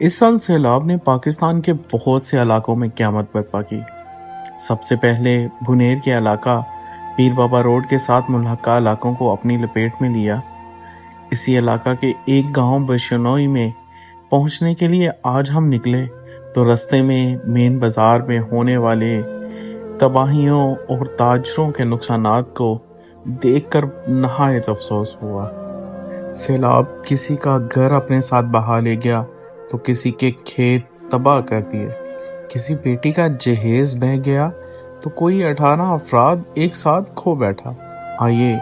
इस साल सैलाब ने पाकिस्तान के बहुत से इलाकों में क़यामत बर्पा की। सबसे पहले भुनेर के इलाका पीर बाबा रोड के साथ मुल्हका इलाकों को अपनी लपेट में लिया। इसी इलाका के एक गांव बिश्नोई में पहुंचने के लिए आज हम निकले तो रास्ते में मेन बाजार में होने वाले तबाहियों और ताजरों के नुकसानात को देखकर नहायत अफसोस हुआ। सैलाब किसी का घर अपने साथ बहा ले गया तो किसी के खेत तबाह कर दिए, किसी बेटी का जहेज बह गया तो कोई 18 अफराद एक साथ खो बैठा। आइए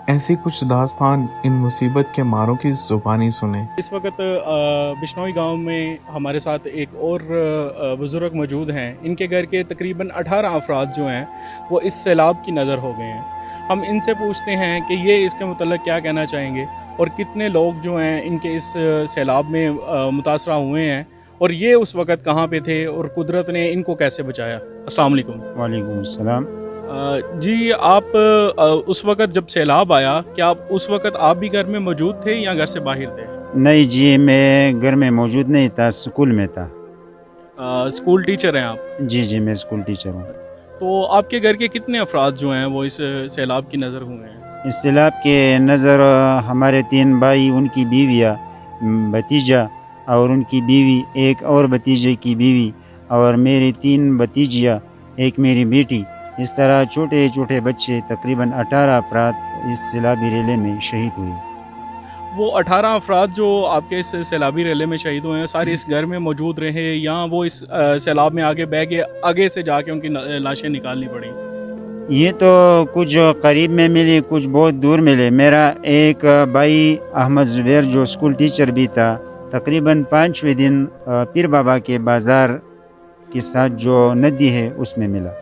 ऐसी कुछ दास्तान इन मुसीबत के मारों की जुबानी सुने। इस वक्त बिश्नोई गांव में हमारे साथ एक और बुज़ुर्ग मौजूद हैं। इनके घर के तकरीबन 18 अफराद जो हैं वो इस सैलाब की नज़र हो गए हैं। हम इनसे पूछते हैं कि ये इसके मुतल्लिक़ क्या कहना चाहेंगे और कितने लोग जो हैं इनके इस सैलाब में मुतासरा हुए हैं और ये उस वक़्त कहाँ पे थे और कुदरत ने इनको कैसे बचाया। अस्सलाम वालेकुम। वालेकुम अस्सलाम। जी, आप उस वक़्त जब सैलाब आया, क्या आप उस वक़्त आप भी घर में मौजूद थे या घर से बाहर थे? नहीं जी, मैं घर में मौजूद नहीं था, स्कूल में था। स्कूल टीचर हैं आप? जी जी, मैं स्कूल टीचर हूँ। तो आपके घर के कितने अफराद जो हैं वो इस सैलाब की नज़र हुए हैं? इस सैलाब के नज़र हमारे 3 भाई, उनकी बीवियाँ, भतीजा और उनकी बीवी, एक और भतीजे की बीवी और मेरी 3 भतीजियाँ, एक मेरी बेटी। इस तरह छोटे छोटे बच्चे तकरीबन 18 अफराद इस सैलाबी रेले में शहीद हुए। वो 18 अफराद जो आपके इस सैलाबी रेले में शहीद हुए हैं सारे इस घर में मौजूद रहे या वो इस सैलाब में आगे बह गए, आगे से जाके उनकी लाशें निकालनी पड़ी? ये तो कुछ करीब में मिली, कुछ बहुत दूर मिले। मेरा एक भाई अहमद ज़ुबैर जो स्कूल टीचर भी था, तकरीबन 5वें दिन पीर बाबा के बाज़ार के साथ जो नदी है उसमें मिला।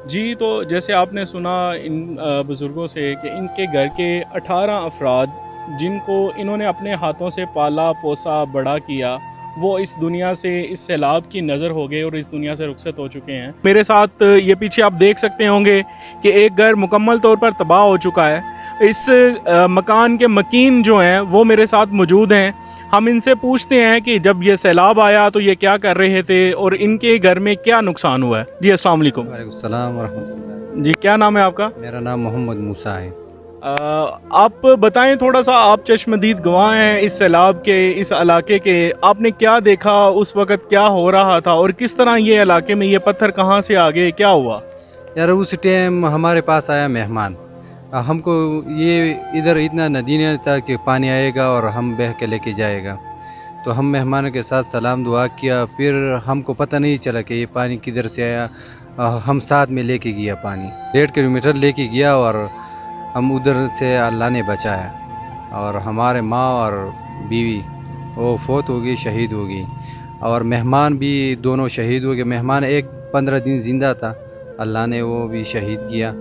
जी, तो जैसे आपने सुना इन बुज़ुर्गों से कि इनके घर के 18 अफराद जिनको इन्होंने अपने हाथों से पाला पोसा बड़ा किया, वो इस दुनिया से इस सैलाब की नज़र हो गए और इस दुनिया से रुखसत हो चुके हैं। मेरे साथ ये पीछे आप देख सकते होंगे कि एक घर मुकम्मल तौर पर तबाह हो चुका है। इस मकान के मकीन जो हैं वो मेरे साथ मौजूद हैं। हम इनसे पूछते हैं कि जब ये सैलाब आया तो ये क्या कर रहे थे और इनके घर में क्या नुकसान हुआ है। जी अस्सलाम वालेकुम। वालेकुम सलाम व रहमतुल्लाह। जी, क्या नाम है आपका? मेरा नाम मोहम्मद मूसा है। आप बताएं थोड़ा सा, आप चश्मदीद गवाह हैं इस सैलाब के, इस इलाके के, आपने क्या देखा उस वक़्त, क्या हो रहा था और किस तरह ये इलाके में ये पत्थर कहाँ से आ गए, क्या हुआ? यार उस टाइम हमारे पास आया मेहमान, हमको ये इधर इतना नदी नहीं था कि पानी आएगा और हम बह के लेके जाएगा। तो हम मेहमानों के साथ सलाम दुआ किया, फिर हमको पता नहीं चला कि ये पानी किधर से आया। हम साथ में लेके गया पानी, 1.5 किलोमीटर लेके गया और हम उधर से अल्लाह ने बचाया। और हमारे माँ और बीवी वो फौत हो गई, शहीद हो गई, और मेहमान भी दोनों शहीद हो गए। मेहमान एक 15 दिन ज़िंदा था, अल्लाह ने वो भी शहीद किया।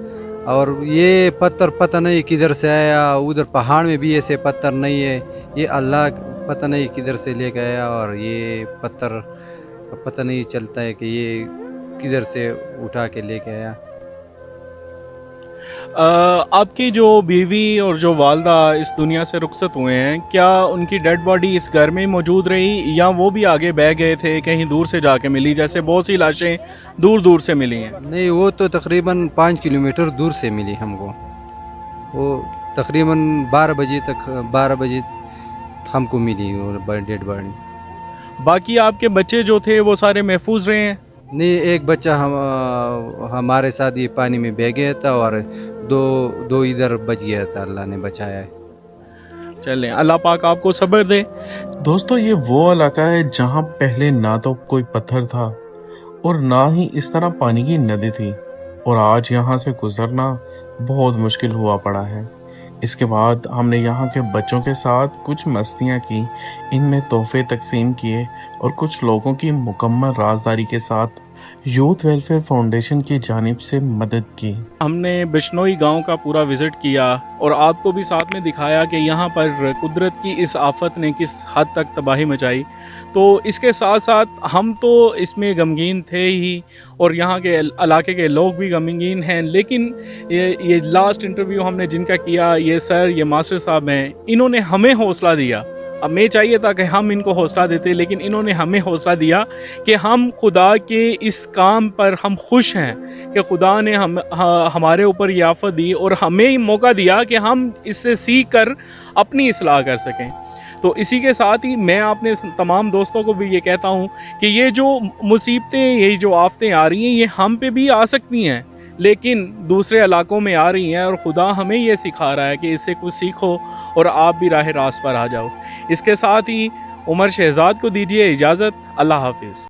और ये पत्थर पता नहीं किधर से आया, उधर पहाड़ में भी ऐसे पत्थर नहीं है, ये अल्लाह पता नहीं किधर से ले गया। और ये पत्थर पता नहीं चलता है कि ये किधर से उठा के लेके आया। आपकी जो बीवी और जो वालदा इस दुनिया से रुखसत हुए हैं, क्या उनकी डेड बॉडी इस घर में ही मौजूद रही या वो भी आगे बह गए थे, कहीं दूर से जाके मिली, जैसे बहुत सी लाशें दूर दूर से मिली हैं? नहीं, वो तो तकरीबन 5 किलोमीटर दूर से मिली हमको। वो तकरीबन 12 बजे हमको मिली वो डेड बॉडी। बाकी आपके बच्चे जो थे वो सारे महफूज रहे हैं? नहीं, एक बच्चा हमारे साथ ये पानी में बह गया था और दो इधर बच गया था, अल्लाह ने बचाया है। चलें, अल्लाह पाक आपको सब्र दे। दोस्तों, ये वो इलाका है जहाँ पहले ना तो कोई पत्थर था और ना ही इस तरह पानी की नदी थी, और आज यहाँ से गुजरना बहुत मुश्किल हुआ पड़ा है। इसके बाद हमने यहाँ के बच्चों के साथ कुछ मस्तियाँ की, इनमें तोहफे तकसीम किए और कुछ लोगों की मुकम्मल राजदारी के साथ यूथ वेलफेयर फाउंडेशन की जानिब से मदद की। हमने बिश्नोई गांव का पूरा विज़िट किया और आपको भी साथ में दिखाया कि यहाँ पर कुदरत की इस आफत ने किस हद तक तबाही मचाई। तो इसके साथ साथ हम तो इसमें गमगीन थे ही और यहाँ के इलाके के लोग भी गमगीन हैं, लेकिन ये लास्ट इंटरव्यू हमने जिनका किया, ये सर, ये मास्टर साहब हैं, इन्होंने हमें हौसला दिया। ہمیں چاہیے تھا کہ ہم ان کو حوصلہ دیتے، لیکن انہوں نے ہمیں حوصلہ دیا کہ ہم خدا کے اس کام پر ہم خوش ہیں کہ خدا نے ہمارے اوپر یہ آفت دی اور ہمیں موقع دیا کہ ہم اس سے سیکھ کر اپنی اصلاح کر سکیں۔ تو اسی کے ساتھ ہی میں اپنے تمام دوستوں کو بھی یہ کہتا ہوں کہ یہ جو مصیبتیں، یہ جو آفتیں آ رہی ہیں، یہ ہم پہ بھی آ سکتی ہیں، لیکن دوسرے علاقوں میں آ رہی ہیں، اور خدا ہمیں یہ سکھا رہا ہے کہ اس سے کچھ سیکھو اور آپ بھی راہ راست پر آ جاؤ۔ اس کے ساتھ ہی عمر شہزاد کو دیجیے اجازت۔ اللہ حافظ۔